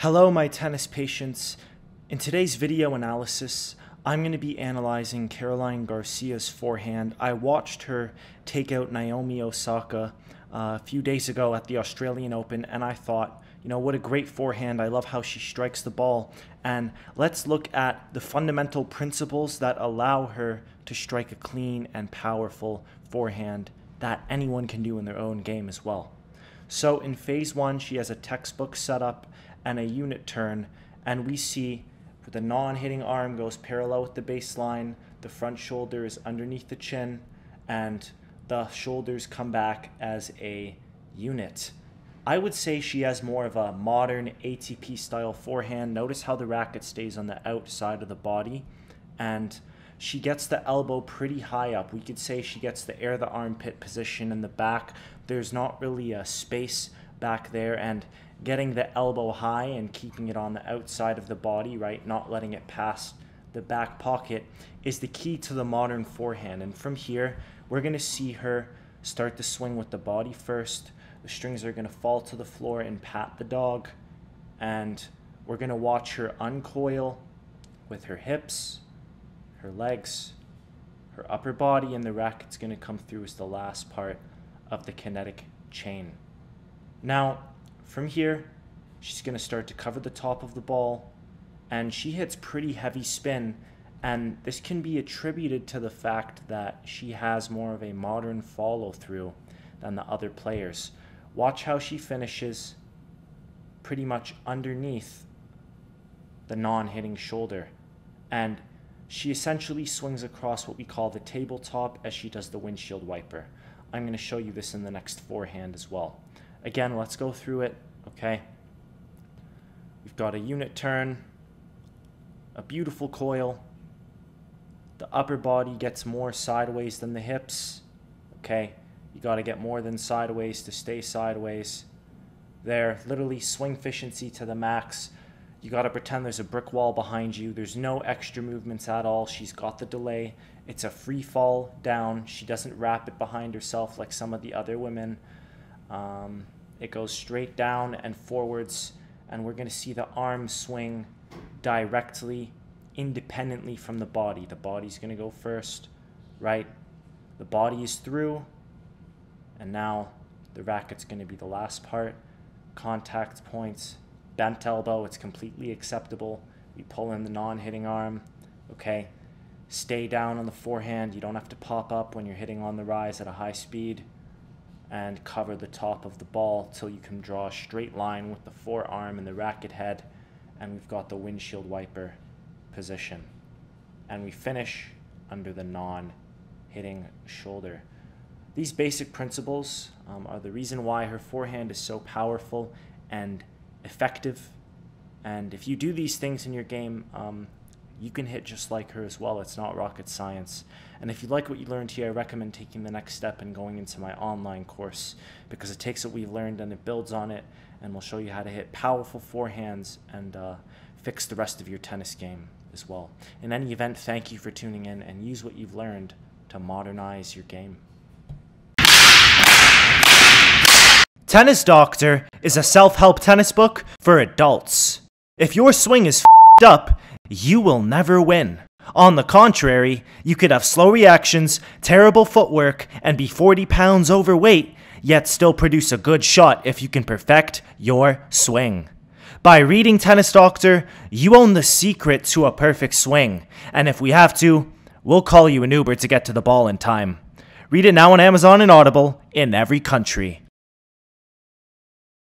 Hello my tennis patients. In today's video analysis, I'm going to be analyzing Caroline Garcia's forehand. I watched her take out Naomi Osaka a few days ago at the Australian Open, and I thought, you know, what a great forehand. I love how she strikes the ball. And let's look at the fundamental principles that allow her to strike a clean and powerful forehand that anyone can do in their own game as well. So in phase one, she has a textbook setup and a unit turn, and we see the non-hitting arm goes parallel with the baseline, the front shoulder is underneath the chin, and the shoulders come back as a unit. I would say she has more of a modern ATP style forehand. Notice how the racket stays on the outside of the body, and she gets the elbow pretty high up. We could say she gets the air the armpit position in the back. There's not really a space back there, and getting the elbow high and keeping it on the outside of the body, right, not letting it pass the back pocket, is the key to the modern forehand. And from here, we're going to see her start to swing with the body first. The strings are going to fall to the floor and pat the dog, and we're going to watch her uncoil with her hips, her legs, her upper body, and the racket's going to come through as the last part of the kinetic chain. Now, from here, she's going to start to cover the top of the ball, and she hits pretty heavy spin, and this can be attributed to the fact that she has more of a modern follow-through than the other players. Watch how she finishes pretty much underneath the non-hitting shoulder, and she essentially swings across what we call the tabletop as she does the windshield wiper. I'm going to show you this in the next forehand as well. Again, let's go through it, okay? We've got a unit turn, a beautiful coil. The upper body gets more sideways than the hips, okay? You got to get more than sideways to stay sideways. There, literally swing efficiency to the max. You got to pretend there's a brick wall behind you. There's no extra movements at all. She's got the delay. It's a free fall down. She doesn't wrap it behind herself like some of the other women. It goes straight down and forwards, and we're going to see the arm swing directly, independently from the body. The body's going to go first, right? The body is through, and now the racket's going to be the last part. Contact points, bent elbow, it's completely acceptable. We pull in the non-hitting arm, okay? Stay down on the forehand. You don't have to pop up when you're hitting on the rise at a high speed, and cover the top of the ball till you can draw a straight line with the forearm and the racket head, and we've got the windshield wiper position. And we finish under the non-hitting shoulder. These basic principles are the reason why her forehand is so powerful and effective. And if you do these things in your game, you can hit just like her as well. It's not rocket science. And if you like what you learned here, I recommend taking the next step and going into my online course, because it takes what we've learned and it builds on it, and we'll show you how to hit powerful forehands and fix the rest of your tennis game as well. In any event, thank you for tuning in, and use what you've learned to modernize your game. Tennis Doctor is a self-help tennis book for adults. If your swing is f***ed up, you will never win. On the contrary, you could have slow reactions, terrible footwork, and be 40 pounds overweight, yet still produce a good shot if you can perfect your swing. By reading Tennis Doctor, you own the secret to a perfect swing, and if we have to, we'll call you an Uber to get to the ball in time. Read it now on Amazon and Audible in every country.